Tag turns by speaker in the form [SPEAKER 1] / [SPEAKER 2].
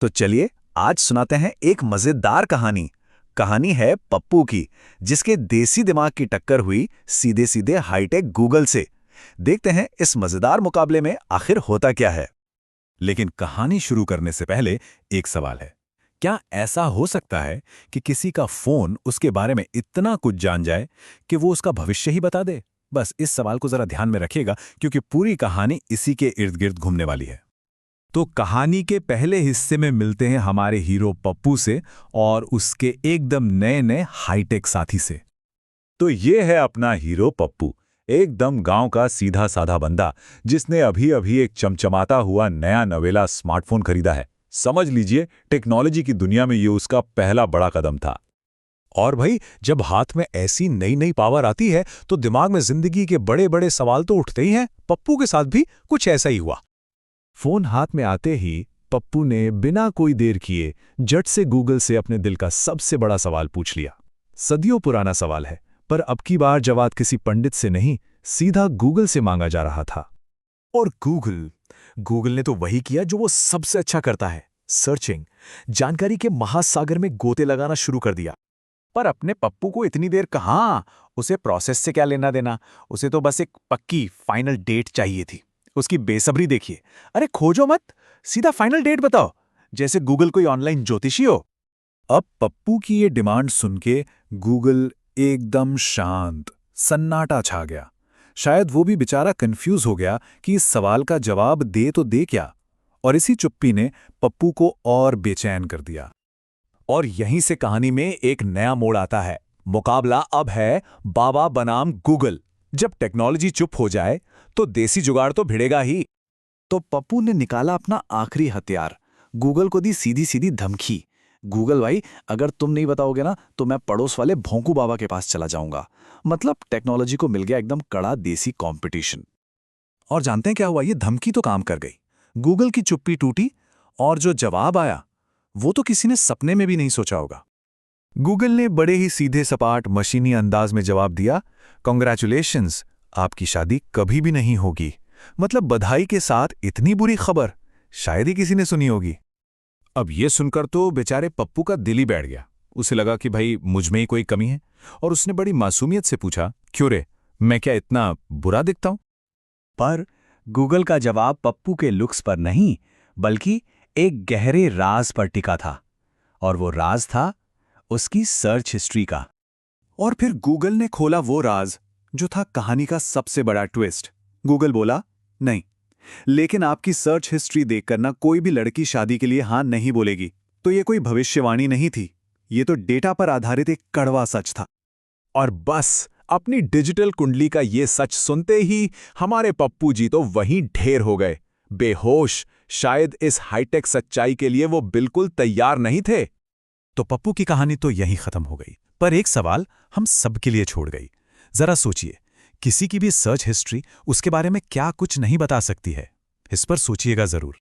[SPEAKER 1] तो चलिए आज सुनाते हैं एक मजेदार कहानी। कहानी है पप्पू की, जिसके देसी दिमाग की टक्कर हुई सीधे सीधे हाईटेक गूगल से। देखते हैं इस मजेदार मुकाबले में आखिर होता क्या है।
[SPEAKER 2] लेकिन कहानी शुरू करने से पहले एक सवाल है। क्या ऐसा हो सकता है कि किसी का फोन उसके बारे में इतना कुछ जान जाए कि वो उसका भविष्य ही बता दे? बस इस सवाल को जरा ध्यान में रखिएगा, क्योंकि पूरी कहानी इसी के इर्द गिर्द घूमने वाली है। तो कहानी के पहले हिस्से में मिलते हैं हमारे हीरो पप्पू से और उसके एकदम नए नए हाईटेक साथी से।
[SPEAKER 3] तो ये है अपना हीरो पप्पू, एकदम गांव का सीधा साधा बंदा जिसने अभी अभी एक चमचमाता हुआ नया नवेला स्मार्टफोन खरीदा है। समझ लीजिए, टेक्नोलॉजी की दुनिया में ये उसका पहला बड़ा कदम था।
[SPEAKER 2] और भाई, जब हाथ में ऐसी नई नई पावर आती है तो दिमाग में जिंदगी के बड़े बड़े सवाल तो उठते ही हैं। पप्पू के साथ भी कुछ ऐसा ही हुआ। फोन हाथ में आते ही पप्पू ने बिना कोई देर किए झट से गूगल से अपने दिल का सबसे बड़ा सवाल पूछ लिया। सदियों पुराना सवाल है, पर अब की बार जवाब किसी पंडित से नहीं, सीधा गूगल से मांगा जा रहा था। और गूगल ने तो वही किया जो वो सबसे अच्छा करता है, सर्चिंग। जानकारी के महासागर में गोते लगाना शुरू कर दिया। पर अपने पप्पू को इतनी देर कहाँ, उसे प्रोसेस से क्या लेना देना। उसे तो बस एक पक्की फाइनल डेट चाहिए थी। उसकी बेसब्री देखिए। अरे खोजो मत, सीधा फाइनल डेट बताओ, जैसे गूगल कोई ऑनलाइन ज्योतिषी हो।
[SPEAKER 1] अब पप्पू की ये डिमांड सुन के गूगल एकदम शांत, सन्नाटा छा गया। शायद वो भी बेचारा कंफ्यूज हो गया कि इस सवाल का जवाब दे तो दे क्या। और इसी चुप्पी ने पप्पू को और बेचैन कर दिया।
[SPEAKER 2] और यहीं से कहानी में एक नया मोड़ आता है। मुकाबला अब है बाबा बनाम गूगल। जब टेक्नोलॉजी चुप हो जाए तो देसी जुगाड़ तो भिड़ेगा ही।
[SPEAKER 1] तो पप्पू ने निकाला अपना आखिरी हथियार, गूगल को दी सीधी सीधी धमकी। गूगल भाई, अगर तुम नहीं बताओगे ना तो मैं पड़ोस वाले भोंकू बाबा के पास चला जाऊंगा। मतलब टेक्नोलॉजी को मिल गया एकदम कड़ा देसी कंपटीशन।
[SPEAKER 2] और जानते हैं क्या हुआ? ये धमकी तो काम कर गई। गूगल की चुप्पी टूटी और जो जवाब आया वो तो किसी ने सपने में भी नहीं सोचा होगा।
[SPEAKER 1] गूगल ने बड़े ही सीधे सपाट मशीनी अंदाज में जवाब दिया, कॉन्ग्रेचुलेशंस, आपकी शादी कभी भी नहीं होगी। मतलब बधाई के साथ इतनी बुरी खबर शायद ही किसी ने सुनी होगी।
[SPEAKER 2] अब ये सुनकर तो बेचारे पप्पू का दिल ही बैठ गया। उसे लगा कि भाई मुझ में ही कोई कमी है, और उसने बड़ी मासूमियत से पूछा, क्यों रे, मैं क्या इतना बुरा दिखता हूं?
[SPEAKER 4] पर गूगल का जवाब पप्पू के लुक्स पर नहीं, बल्कि एक गहरे राज पर टिका था। और वो राज था उसकी सर्च हिस्ट्री का।
[SPEAKER 1] और फिर गूगल ने खोला वो राज जो था कहानी का सबसे बड़ा ट्विस्ट। गूगल बोला, नहीं, लेकिन आपकी सर्च हिस्ट्री देखकर ना कोई भी लड़की शादी के लिए हां नहीं बोलेगी। तो ये कोई भविष्यवाणी नहीं थी, ये तो डेटा पर आधारित एक कड़वा सच था।
[SPEAKER 2] और बस अपनी डिजिटल कुंडली का ये सच सुनते ही हमारे पप्पू जी तो वहीं ढेर हो गए, बेहोश। शायद इस हाईटेक सच्चाई के लिए वो बिल्कुल तैयार नहीं थे। तो पप्पू की कहानी तो यहीं खत्म हो गई, पर एक सवाल हम सबके लिए छोड़ गई। जरा सोचिए, किसी की भी सर्च हिस्ट्री उसके बारे में क्या कुछ नहीं बता सकती है। इस पर सोचिएगा जरूर।